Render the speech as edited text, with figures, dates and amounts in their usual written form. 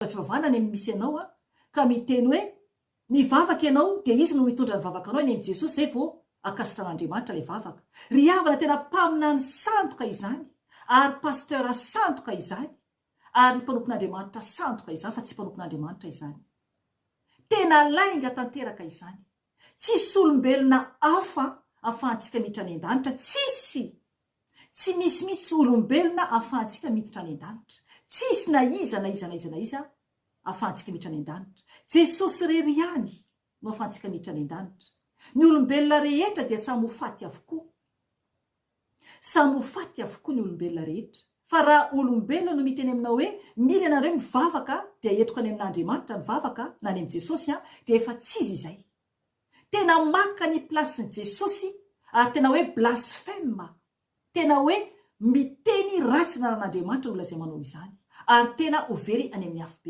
fivavahana any amin'ny misy ianao ka miteny hoe mivavaka ianao dia izy no mitondra ny vavaka anao eny amin'ny Jesosy zay vao akasitran'Andriamanitra ilay vavaka. Ry havana tena mpaminany sandoka izany ary pasteur sandoka izany ary mpanompon'Andriamanitra sandoka izany fa tsy mpanompon'Andriamanitra izany. Tena lainga tanteraka izany. Tsisy olombelona hafa ahafahantsika miditra any an-danitra, tsy misy mihitsy olombelona ahafahantsika miditra any an-danitra. Tsisy na iza ahafahantsika miditra any an-danitra. Jesosy rery ihany no ahafahantsika miditra any an-danitra. Ny olombelona rehetra dia samy ho faty avokoa. Samy ho faty avokoa ny olombelona rehetra. Fa raha olombelona no miteny aminao hoe mila ianareo mivavaka dia entiko any amin'Andriamanitra mivavaka na any amin'ny Jesosy dia efa tsy izy izay. Tena maka ny plasin'i Jesosy ary tena hoe blasphème. Tena hoe miteny ratsy na ran'Andriamanitra olona izay manao izany. Ary tena ho very any amin'ny hafobe.